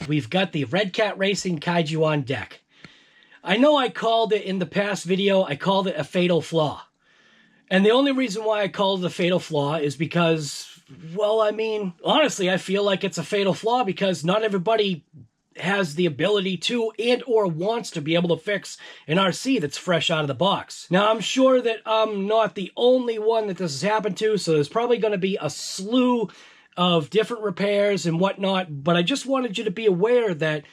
we've got the Redcat Racing Kaiju on deck. I know I called it in the past video, I called it a fatal flaw. And the only reason why I called it a fatal flaw is because, well, I mean, honestly, I feel like it's a fatal flaw because not everybody has the ability to and or wants to be able to fix an RC that's fresh out of the box. Now, I'm sure that I'm not the only one that this has happened to, so there's probably going to be a slew of different repairs and whatnot, but I just wanted you to be aware that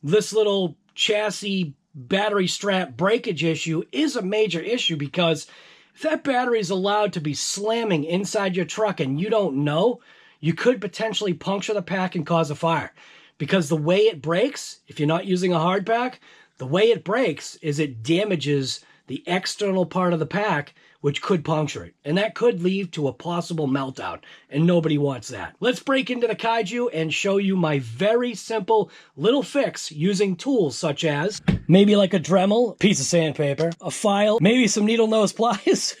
this little chassis battery strap breakage issue is a major issue, because if that battery is allowed to be slamming inside your truck and you don't know, you could potentially puncture the pack and cause a fire. Because the way it breaks, if you're not using a hard pack, the way it breaks is it damages the external part of the pack, which could puncture it. And that could lead to a possible meltdown, and nobody wants that. Let's break into the Kaiju and show you my very simple little fix using tools such as maybe like a Dremel, piece of sandpaper, a file, maybe some needle nose pliers.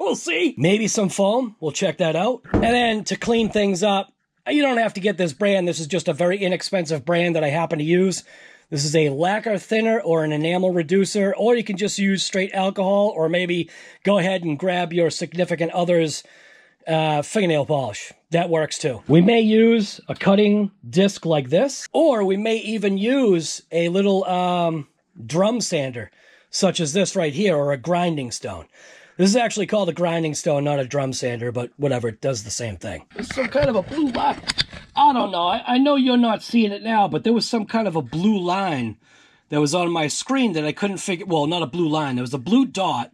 We'll see. Maybe some foam. We'll check that out. And then to clean things up, you don't have to get this brand. This is just a very inexpensive brand that I happen to use. This is a lacquer thinner or an enamel reducer, or you can just use straight alcohol, or maybe go ahead and grab your significant other's fingernail polish. That works too. We may use a cutting disc like this, or we may even use a little drum sander, such as this right here, or a grinding stone. This is actually called a grinding stone, not a drum sander, but whatever, it does the same thing. There's some kind of a blue line. I don't know. I know you're not seeing it now, but there was some kind of a blue line that was on my screen that I couldn't figure. Well, not a blue line. There was a blue dot,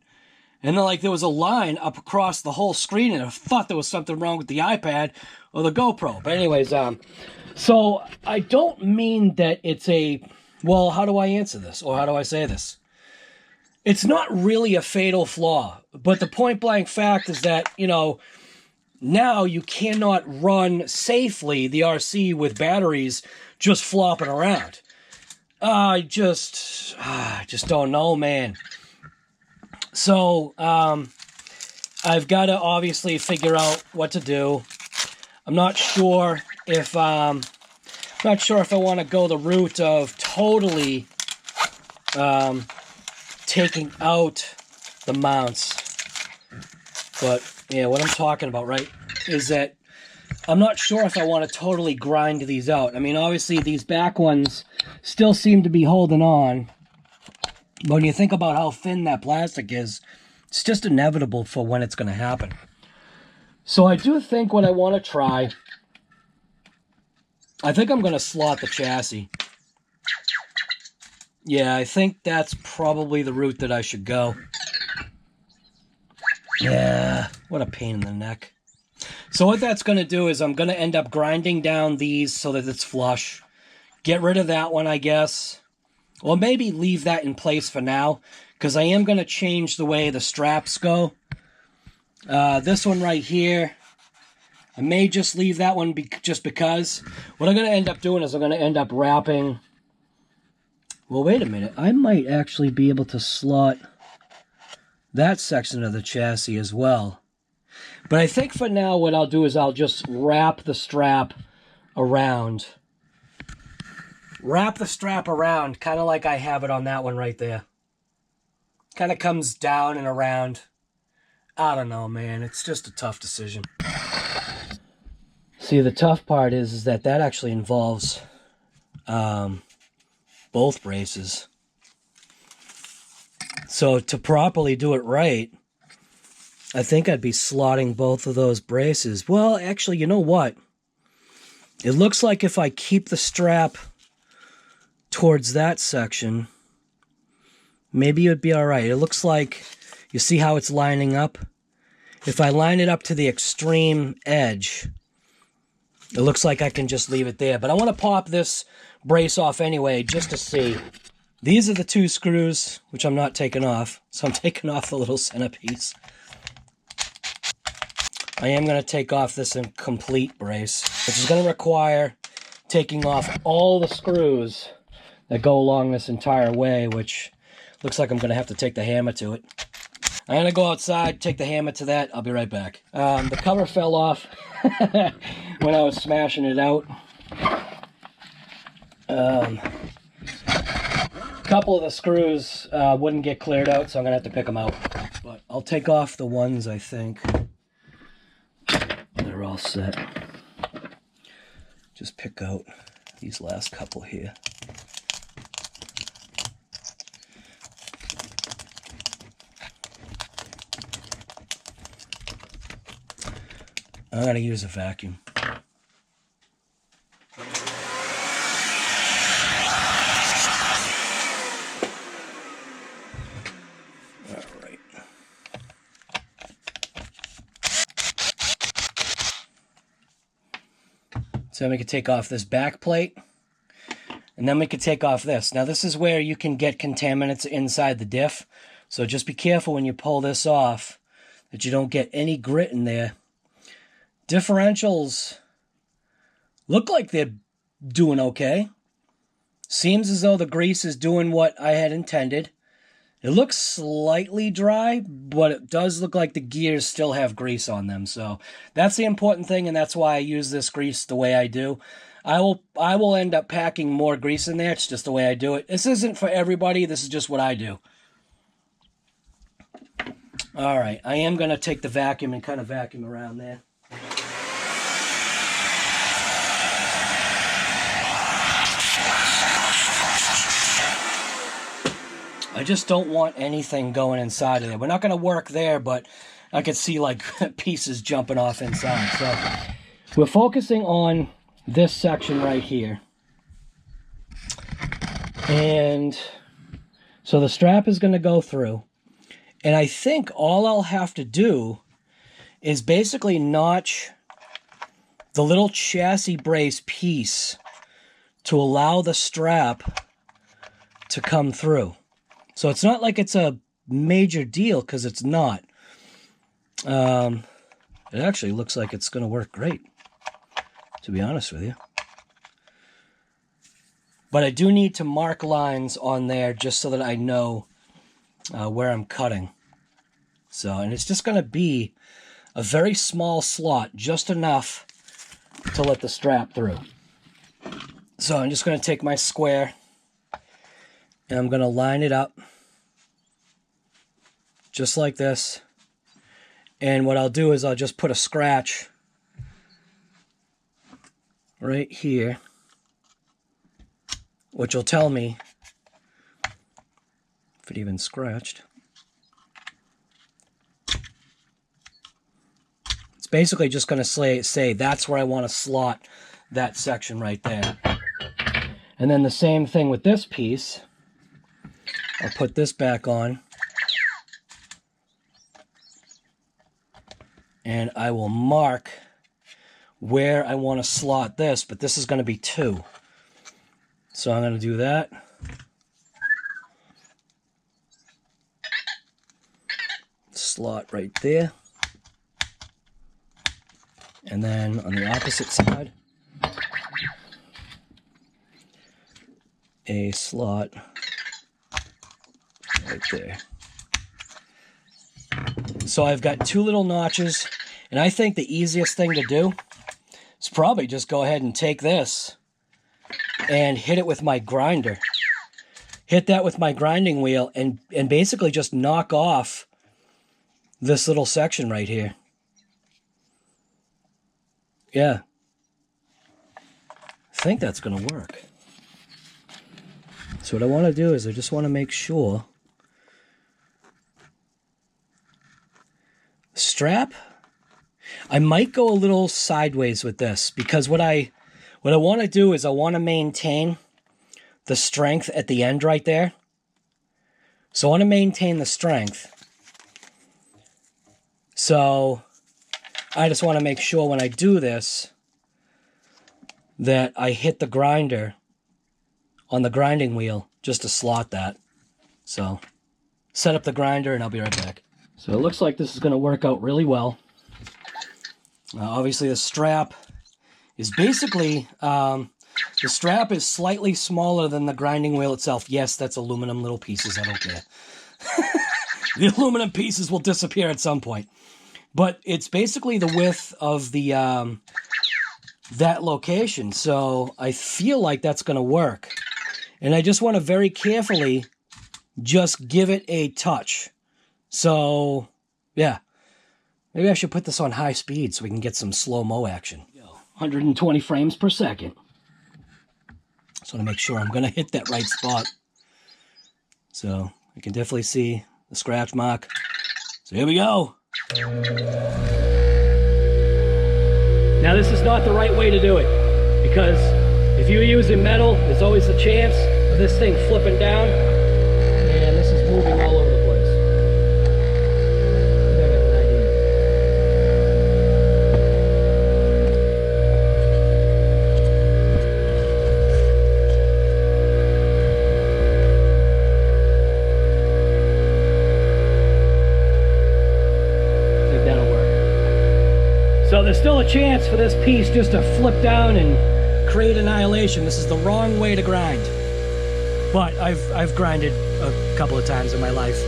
and then like there was a line up across the whole screen, and I thought there was something wrong with the iPad or the GoPro. But anyways, so I don't mean that it's a, well, how do I answer this? Or how do I say this? It's not really a fatal flaw, but the point blank fact is that, you know, now you cannot run safely the RC with batteries just flopping around. I just don't know, man. So, I've got to obviously figure out what to do. I'm not sure if I want to go the route of totally, taking out the mounts. But yeah, what I'm talking about, right, is that I'm not sure if I want to totally grind these out. I mean, obviously these back ones still seem to be holding on, but when you think about how thin that plastic is, it's just inevitable for when it's going to happen. So I do think what I want to try, I think I'm going to slot the chassis. Yeah, I think that's probably the route that I should go. Yeah, what a pain in the neck. So what that's going to do is I'm going to end up grinding down these so that it's flush. Get rid of that one, I guess. Or maybe leave that in place for now, because I am going to change the way the straps go. This one right here, I may just leave that one just because. What I'm going to end up doing is I'm going to end up wrapping... Well, wait a minute. I might actually be able to slot that section of the chassis as well. But I think for now what I'll do is I'll just wrap the strap around. Wrap the strap around, kind of like I have it on that one right there. Kind of comes down and around. I don't know, man. It's just a tough decision. See, the tough part is that actually involves... both braces. So to properly do it right, I think I'd be slotting both of those braces. Well, actually, you know what? It looks like if I keep the strap towards that section, maybe it would be all right. It looks like, you see how it's lining up? If I line it up to the extreme edge, it looks like I can just leave it there. But I want to pop this brace off anyway, just to see. These are the two screws, which I'm not taking off. So I'm taking off the little centerpiece. I am going to take off this incomplete brace, which is going to require taking off all the screws that go along this entire way, which looks like I'm going to have to take the hammer to it. I'm going to go outside, take the hammer to that. I'll be right back. The cover fell off when I was smashing it out. A couple of the screws wouldn't get cleared out, so I'm gonna have to pick them out. But I'll take off the ones I think they're all set. Just pick out these last couple here. I'm going to use a vacuum. All right. So then we can take off this back plate, and then we can take off this. Now this is where you can get contaminants inside the diff, so just be careful when you pull this off that you don't get any grit in there. Differentials look like they're doing okay. Seems as though the grease is doing what I had intended. It looks slightly dry, but it does look like the gears still have grease on them. So that's the important thing, and that's why I use this grease the way I do. I will end up packing more grease in there. It's just the way I do it. This isn't for everybody. This is just what I do. All right, I am going to take the vacuum and kind of vacuum around there. I just don't want anything going inside of there. We're not going to work there, but I could see like pieces jumping off inside. So we're focusing on this section right here. And so the strap is going to go through. And I think all I'll have to do is basically notch the little chassis brace piece to allow the strap to come through. So it's not like it's a major deal, because it's not. It actually looks like it's going to work great, to be honest with you. But I do need to mark lines on there just so that I know where I'm cutting. So, and it's just going to be a very small slot, just enough to let the strap through. So I'm just going to take my square, and I'm going to line it up just like this. And what I'll do is I'll just put a scratch right here, which will tell me if it even scratched. It's basically just going to say that's where I want to slot that section right there. And then the same thing with this piece. I'll put this back on, and I will mark where I want to slot this, but this is going to be 2. So I'm going to do that. Slot right there. And then on the opposite side, a slot right there. So I've got 2 little notches, and I think the easiest thing to do is probably just go ahead and take this and hit it with my grinder. Hit that with my grinding wheel and basically just knock off this little section right here. Yeah. I think that's going to work. So what I want to do is I just want to make sure strap, I might go a little sideways with this, because what I want to do is I want to maintain the strength at the end right there. So I want to maintain the strength. So I just want to make sure when I do this that I hit the grinder on the grinding wheel just to slot that. So set up the grinder and I'll be right back. So it looks like this is going to work out really well. Obviously the strap is basically, the strap is slightly smaller than the grinding wheel itself. Yes, that's aluminum little pieces, I don't care. The aluminum pieces will disappear at some point. But it's basically the width of the that location. So I feel like that's going to work. And I just want to very carefully just give it a touch. So, yeah. Maybe I should put this on high speed so we can get some slow-mo action. 120 frames per second. Just want to make sure I'm going to hit that right spot. So, I can definitely see the scratch mark. So here we go. Now this is not the right way to do it, because if you're using metal, there's always a chance of this thing flipping down, and this is moving all over the place. I think I got an idea. I think that'll work. So there's still a chance for this piece just to flip down and create annihilation. This is the wrong way to grind. But I've grinded a couple of times in my life.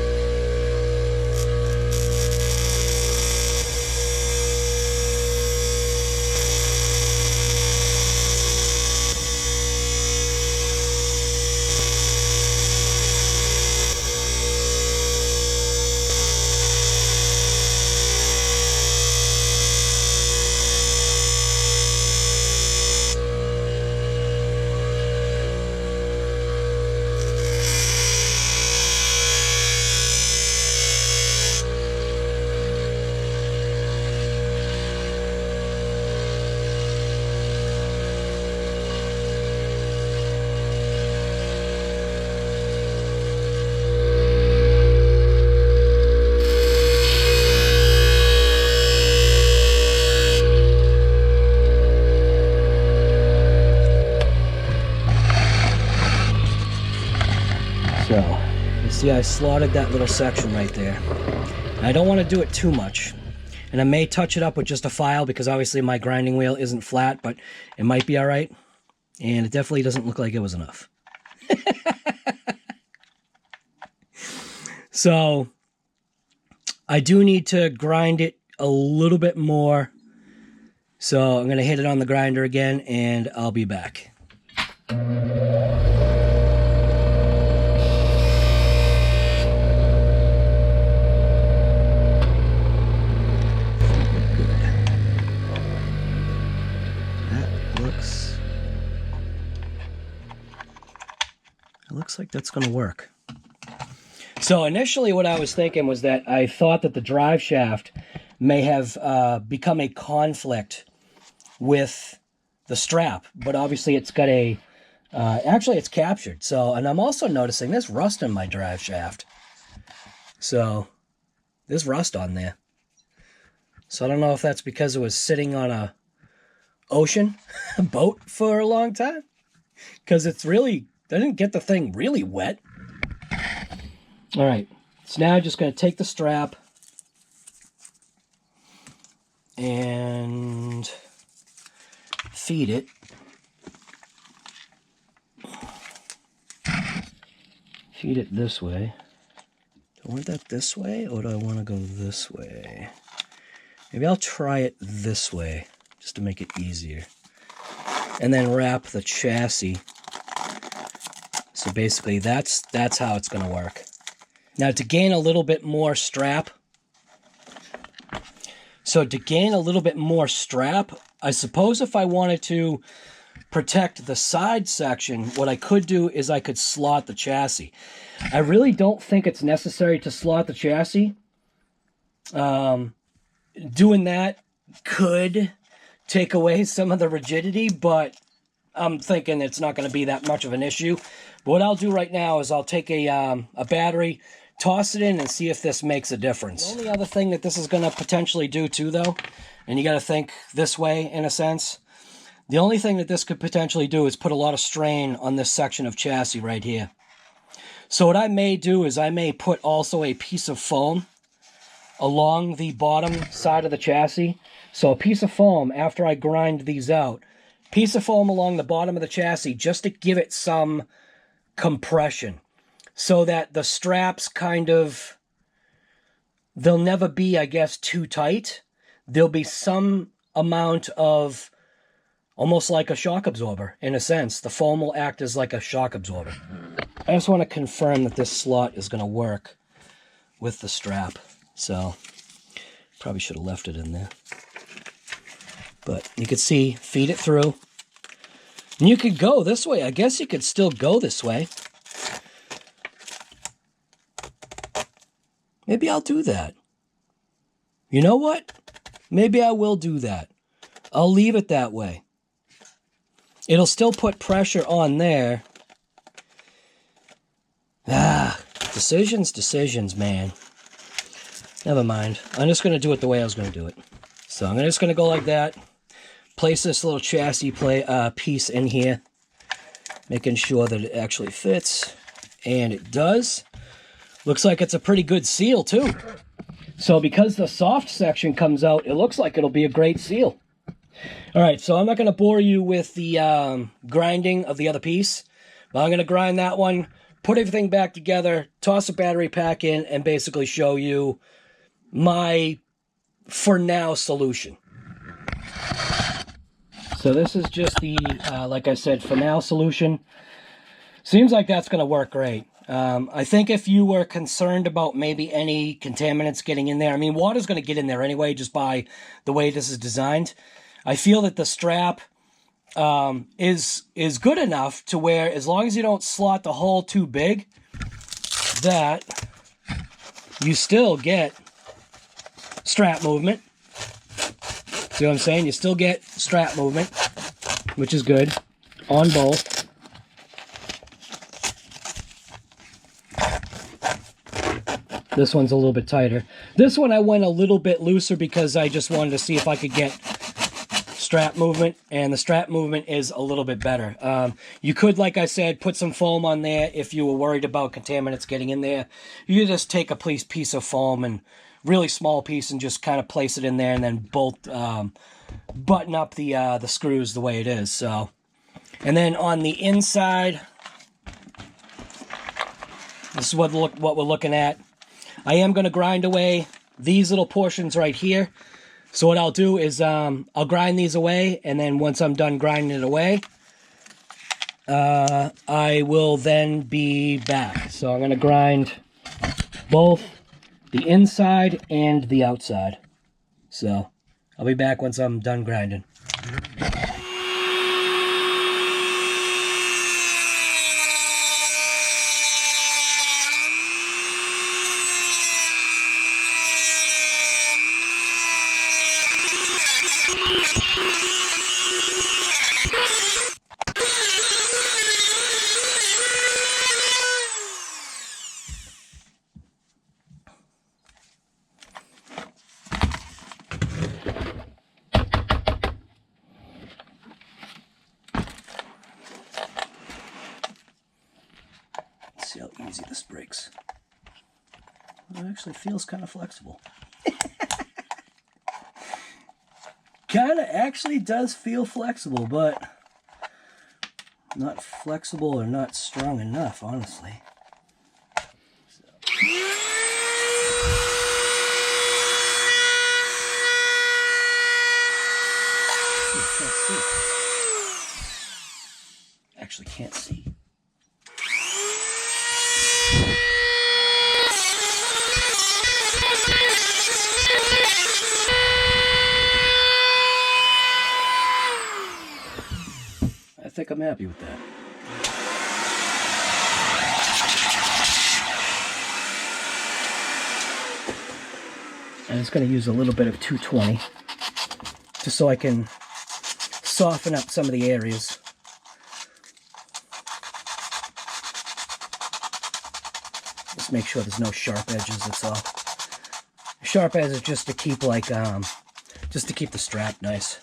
So, you see I slotted that little section right there. And I don't want to do it too much. And I may touch it up with just a file because obviously my grinding wheel isn't flat, but it might be alright. And it definitely doesn't look like it was enough. So, I do need to grind it a little bit more. So, I'm going to hit it on the grinder again and I'll be back. Looks like that's going to work. So initially what I was thinking was that I thought that the drive shaft may have become a conflict with the strap, but obviously it's got a, actually it's captured. So, and I'm also noticing there's rust in my drive shaft. So there's rust on there. So I don't know if that's because it was sitting on a ocean boat for a long time, because it's really, I didn't get the thing really wet. All right, so now I'm just going to take the strap and feed it. Feed it this way. Do I want that this way, or do I want to go this way? Maybe I'll try it this way, just to make it easier. And then wrap the chassis. So basically, that's how it's going to work. Now, to gain a little bit more strap, I suppose if I wanted to protect the side section, what I could do is I could slot the chassis. I really don't think it's necessary to slot the chassis. Doing that could take away some of the rigidity, but I'm thinking it's not going to be that much of an issue. But what I'll do right now is I'll take a battery, toss it in, and see if this makes a difference. The only other thing that this is going to potentially do too, though, and you got to think this way in a sense, the only thing that this could potentially do is put a lot of strain on this section of chassis right here. So what I may do is I may put also a piece of foam along the bottom side of the chassis. So a piece of foam, after I grind these out, piece of foam along the bottom of the chassis just to give it some compression so that the straps kind of, they'll never be, I guess, too tight. There'll be some amount of almost like a shock absorber in a sense. The foam will act as like a shock absorber. I just want to confirm that this slot is going to work with the strap. So probably should have left it in there. But you could see, feed it through. And you could go this way. I guess you could still go this way. Maybe I'll do that. You know what? Maybe I will do that. I'll leave it that way. It'll still put pressure on there. Decisions, man. Never mind. I'm just going to do it the way I was going to do it. So I'm just going to go like that. Place this little chassis piece in here. Making sure that it actually fits. And it does. Looks like it's a pretty good seal too. So because the soft section comes out, it looks like it'll be a great seal. All right, so I'm not going to bore you with the grinding of the other piece. But I'm going to grind that one, put everything back together, toss a battery pack in, and basically show you my, for now, solution. So this is just the, like I said, for now solution. Seems like that's going to work great. I think if you were concerned about maybe any contaminants getting in there, I mean, water's going to get in there anyway, just by the way this is designed. I feel that the strap is good enough to where, as long as you don't slot the hole too big, that you still get strap movement. See what I'm saying? You still get strap movement, which is good on both. This one's a little bit tighter. This one I went a little bit looser because I just wanted to see if I could get strap movement, and the strap movement is a little bit better. You could, like I said, put some foam on there if you were worried about contaminants getting in there. You could just take a piece of foam, and really small piece, and just kind of place it in there, and then button up the screws the way it is. So, and then on the inside, this is what we're looking at. I am going to grind away these little portions right here. So what I'll do is I'll grind these away, and then once I'm done grinding it away, I will then be back. So I'm going to grind both the inside and the outside. So I'll be back once I'm done grinding. See how easy this breaks. It actually feels kind of flexible. Kind of actually does feel flexible, but not flexible or not strong enough, honestly. Actually can't see. I think I'm happy with that. I'm just going to use a little bit of 220 just so I can soften up some of the areas. Just make sure there's no sharp edges, that's all. Sharp edges just to keep just to keep the strap nice.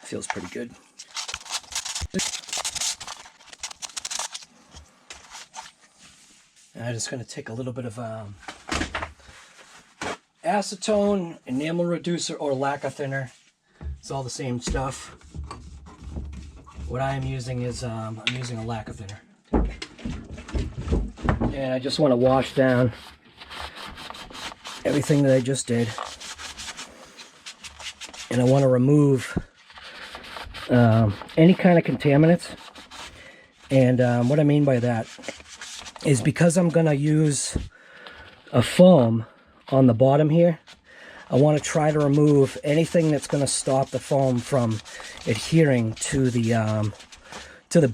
Feels pretty good. I'm just going to take a little bit of acetone, enamel reducer, or lacquer thinner. It's all the same stuff. What I am using is I'm using a lacquer thinner. And I just want to wash down everything that I just did. And I want to remove any kind of contaminants. And what I mean by that is because I'm going to use a foam on the bottom here, I want to try to remove anything that's going to stop the foam from adhering to the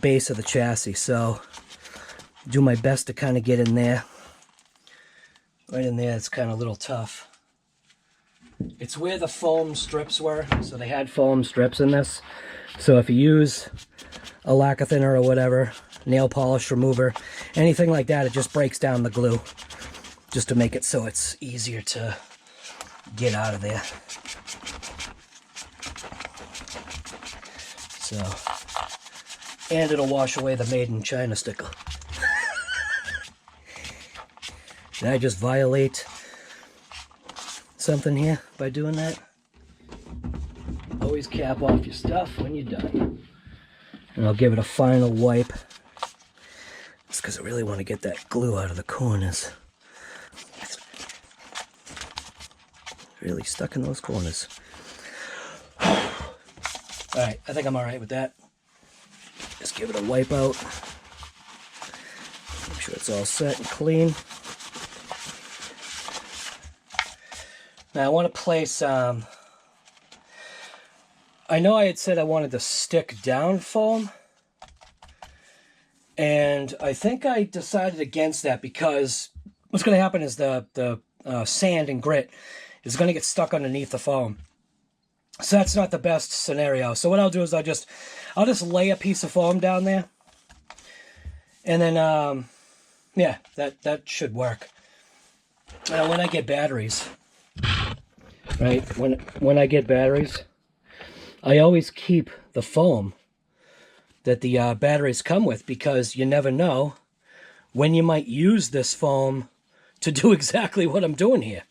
base of the chassis. So do my best to kind of get in there. Right in there, it's kind of a little tough. It's where the foam strips were, so they had foam strips in this. So if you use a lacquer thinner or whatever, nail polish remover, anything like that, it just breaks down the glue just to make it so it's easier to get out of there. So, and it'll wash away the Made in China sticker. Did I just violate something here by doing that? Always cap off your stuff when you're done. And I'll give it a final wipe. Just because I really want to get that glue out of the corners. It's really stuck in those corners. Alright, I think I'm alright with that. Just give it a wipe out. Make sure it's all set and clean. Now I want to place, I know I had said I wanted the stick down foam, and I think I decided against that because what's going to happen is the sand and grit is going to get stuck underneath the foam. So that's not the best scenario. So what I'll do is I'll just lay a piece of foam down there, and then yeah, that should work. Now when I get batteries, right, when I get batteries, I always keep the foam that the batteries come with, because you never know when you might use this foam to do exactly what I'm doing here.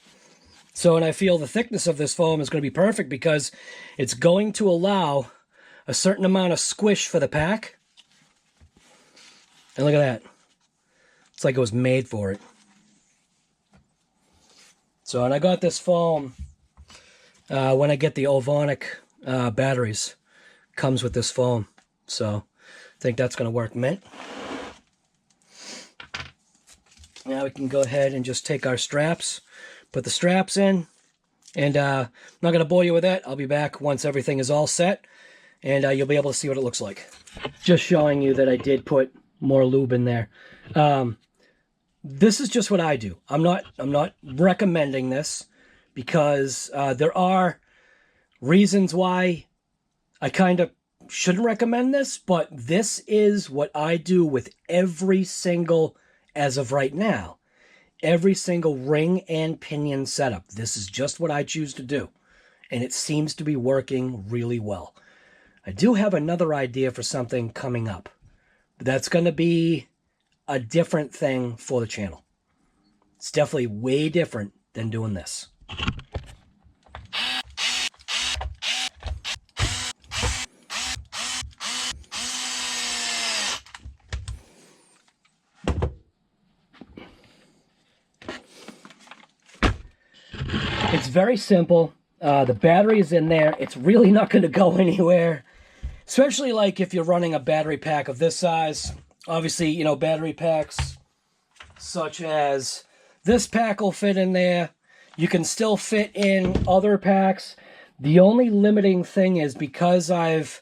So, and I feel the thickness of this foam is going to be perfect because it's going to allow a certain amount of squish for the pack. And look at that. It's like it was made for it. So, and I got this foam when I get the Ovonic batteries, comes with this foam. So I think that's going to work mint. Now we can go ahead and just take our straps, put the straps in, and I'm not going to bore you with that. I'll be back once everything is all set, and you'll be able to see what it looks like. Just showing you that I did put more lube in there. This is just what I do. I'm not recommending this, because there are reasons why I kind of shouldn't recommend this, but this is what I do with every single, as of right now, every single ring and pinion setup. This is just what I choose to do, and it seems to be working really well. I do have another idea for something coming up, but that's going to be a different thing for the channel. It's definitely way different than doing this. It's very simple. The battery is in there. It's really not going to go anywhere, especially like if you're running a battery pack of this size. Obviously, you know, battery packs such as this pack will fit in there. You can still fit in other packs. The only limiting thing is because I've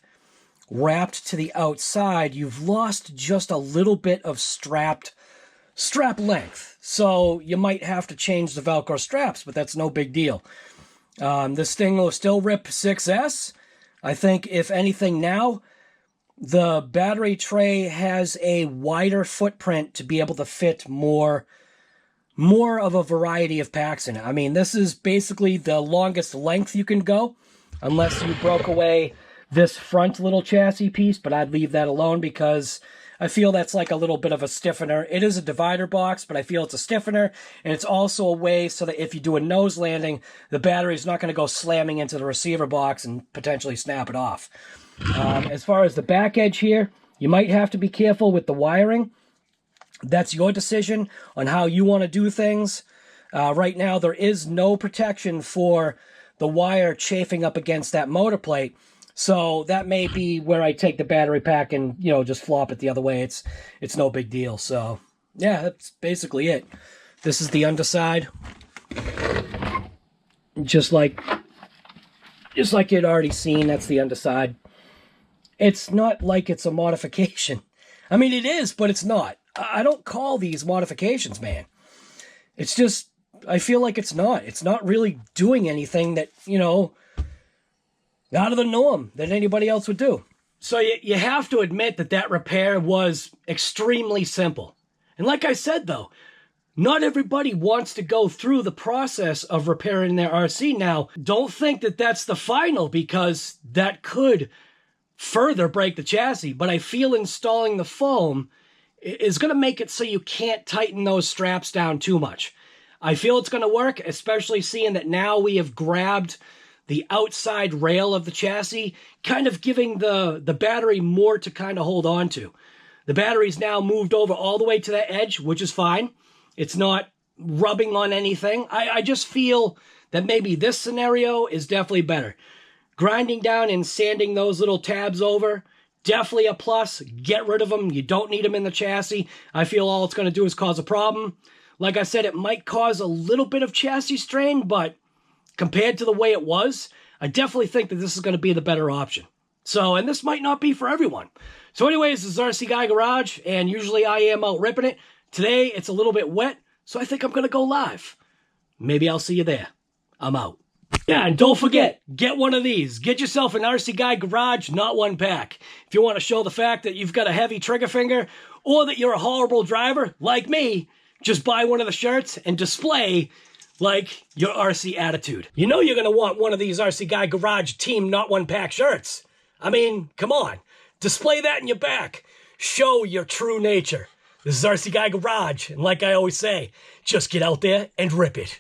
wrapped to the outside, you've lost just a little bit of strap length. So you might have to change the Velcro straps, but that's no big deal. This thing will still rip 6S. I think if anything now, the battery tray has a wider footprint to be able to fit more of a variety of packs in it. I mean, this is basically the longest length you can go, unless you broke away this front little chassis piece, but I'd leave that alone because I feel that's like a little bit of a stiffener. It is a divider box, but I feel it's a stiffener, and it's also a way so that if you do a nose landing, the battery is not going to go slamming into the receiver box and potentially snap it off. As far as the back edge here, you might have to be careful with the wiring. That's your decision on how you want to do things. Right now, there is no protection for the wire chafing up against that motor plate. So that may be where I take the battery pack and, you know, just flop it the other way. It's no big deal. So yeah, that's basically it. This is the underside. Just like you'd already seen, that's the underside. It's not like it's a modification. I mean, it is, but it's not. I don't call these modifications, man. It's just, I feel like it's not. It's not really doing anything that, you know, out of the norm that anybody else would do. So you have to admit that that repair was extremely simple. And like I said, though, not everybody wants to go through the process of repairing their RC. Now, don't think that that's the final, because that could further break the chassis. But I feel installing the foam is going to make it so you can't tighten those straps down too much. I feel it's going to work, especially seeing that now we have grabbed the outside rail of the chassis, kind of giving the battery more to kind of hold on to. The battery's now moved over all the way to that edge, which is fine. It's not rubbing on anything. I just feel that maybe this scenario is definitely better. Grinding down and sanding those little tabs over, definitely a plus. Get rid of them. You don't need them in the chassis. I feel all it's going to do is cause a problem. Like I said, it might cause a little bit of chassis strain, but compared to the way it was, I definitely think that this is going to be the better option. So, and this might not be for everyone. So anyways, this is RC Guy Garage, and usually I am out ripping it. Today, it's a little bit wet, so I think I'm going to go live. Maybe I'll see you there. I'm out. Yeah, and don't forget, get one of these. Get yourself an RC Guy Garage, not one pack. If you want to show the fact that you've got a heavy trigger finger, or that you're a horrible driver, like me, just buy one of the shirts and display like your RC attitude. You know you're going to want one of these RC Guy Garage Team Not One Pack shirts. I mean, come on. Display that in your back. Show your true nature. This is RC Guy Garage, and like I always say, just get out there and rip it.